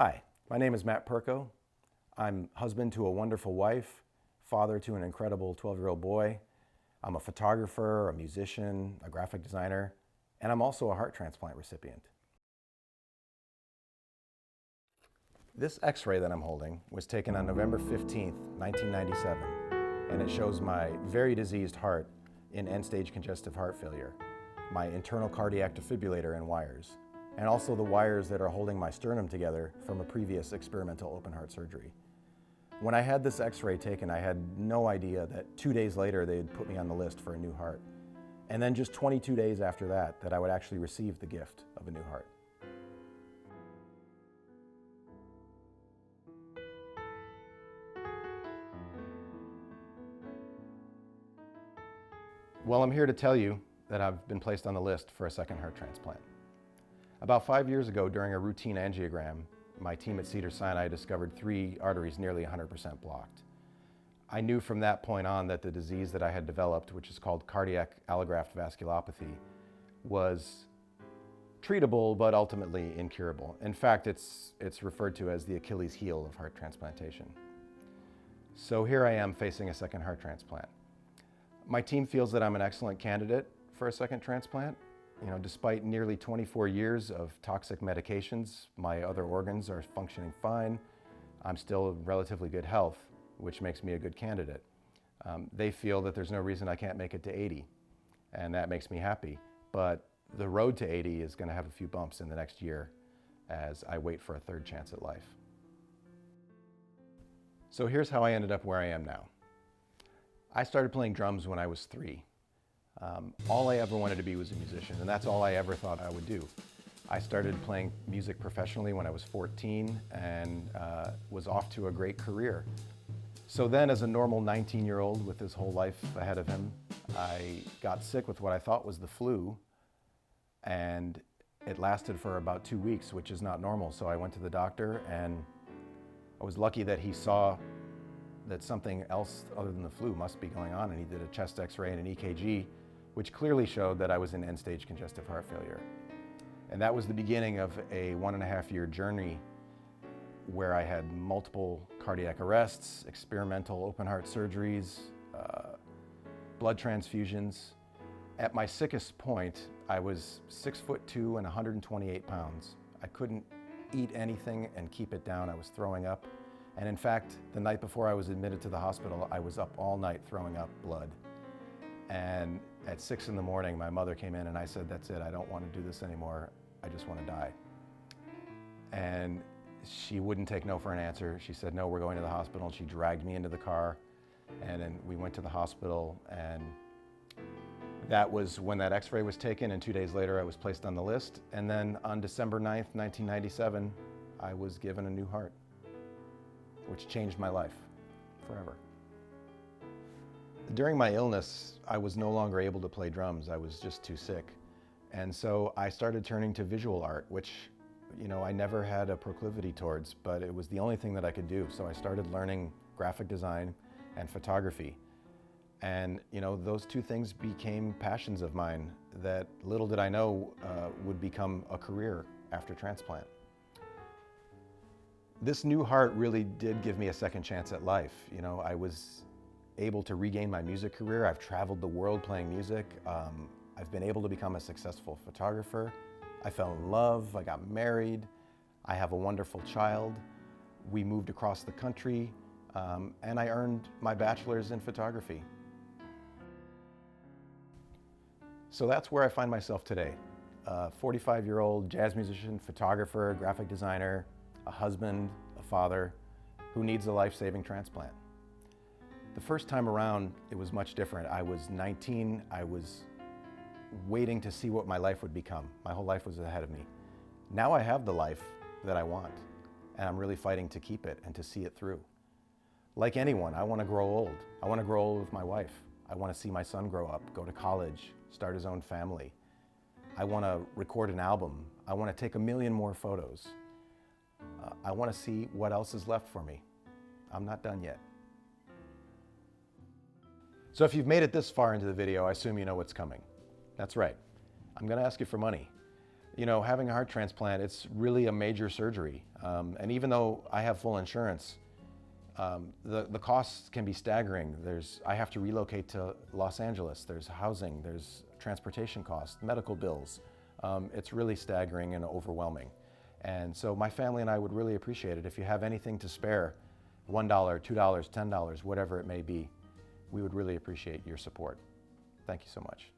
Hi, my name is Matt Perko. I'm husband to a wonderful wife, father to an incredible 12-year-old boy. I'm a photographer, a musician, a graphic designer, and I'm also a heart transplant recipient. This x-ray that I'm holding was taken on November 15th, 1997, and it shows my very diseased heart in end-stage congestive heart failure, my internal cardiac defibrillator and wires, and also the wires that are holding my sternum together from a previous experimental open heart surgery. When I had this x-ray taken, I had no idea that 2 days later they'd put me on the list for a new heart. And then just 22 days after that I would actually receive the gift of a new heart. Well, I'm here to tell you that I've been placed on the list for a second heart transplant. About 5 years ago, during a routine angiogram, my team at Cedars-Sinai discovered 3 arteries nearly 100% blocked. I knew from that point on that the disease that I had developed, which is called cardiac allograft vasculopathy, was treatable but ultimately incurable. In fact, it's referred to as the Achilles heel of heart transplantation. So here I am facing a second heart transplant. My team feels that I'm an excellent candidate for a second transplant. You know, despite nearly 24 years of toxic medications, my other organs are functioning fine. I'm still in relatively good health, which makes me a good candidate. They feel that there's no reason I can't make it to 80, and that makes me happy. But the road to 80 is going to have a few bumps in the next year as I wait for a third chance at life. So here's how I ended up where I am now. I started playing drums when I was 3. All I ever wanted to be was a musician, and that's all I ever thought I would do. I started playing music professionally when I was 14 and was off to a great career. So then, as a normal 19-year-old with his whole life ahead of him, I got sick with what I thought was the flu, and it lasted for about 2 weeks, which is not normal. So I went to the doctor, and I was lucky that he saw that something else other than the flu must be going on, and he did a chest x-ray and an EKG, which clearly showed that I was in end-stage congestive heart failure. And that was the beginning of a 1.5-year journey where I had multiple cardiac arrests, experimental open heart surgeries, blood transfusions. At my sickest point, I was 6'2" and 128 pounds. I couldn't eat anything and keep it down. I was throwing up. And in fact, the night before I was admitted to the hospital, I was up all night throwing up blood. And at 6 in the morning, my mother came in and I said, "That's it, I don't want to do this anymore. I just want to die." And she wouldn't take no for an answer. She said, "No, we're going to the hospital." And she dragged me into the car, and then we went to the hospital, and that was when that x-ray was taken, and 2 days later I was placed on the list. And then on December 9th, 1997, I was given a new heart, which changed my life forever. During my illness, I was no longer able to play drums. I was just too sick. And so I started turning to visual art, which, you know, I never had a proclivity towards, but it was the only thing that I could do. So I started learning graphic design and photography. And, you know, those two things became passions of mine that little did I know would become a career after transplant. This new heart really did give me a second chance at life. You know, I was able to regain my music career. I've traveled the world playing music. I've been able to become a successful photographer. I fell in love, I got married. I have a wonderful child. We moved across the country, and I earned my bachelor's in photography. So that's where I find myself today. A 45-year-old jazz musician, photographer, graphic designer, a husband, a father, who needs a life-saving transplant. The first time around, it was much different. I was 19, I was waiting to see what my life would become. My whole life was ahead of me. Now I have the life that I want, and I'm really fighting to keep it and to see it through. Like anyone, I want to grow old. I want to grow old with my wife. I want to see my son grow up, go to college, start his own family. I want to record an album. I want to take 1 million more photos. I want to see what else is left for me. I'm not done yet. So if you've made it this far into the video, I assume you know what's coming. That's right. I'm going to ask you for money. You know, having a heart transplant, it's really a major surgery. And even though I have full insurance, the costs can be staggering. I have to relocate to Los Angeles. There's housing, there's transportation costs, medical bills. It's really staggering and overwhelming. And so my family and I would really appreciate it if you have anything to spare, $1, $2, $10, whatever it may be. We would really appreciate your support. Thank you so much.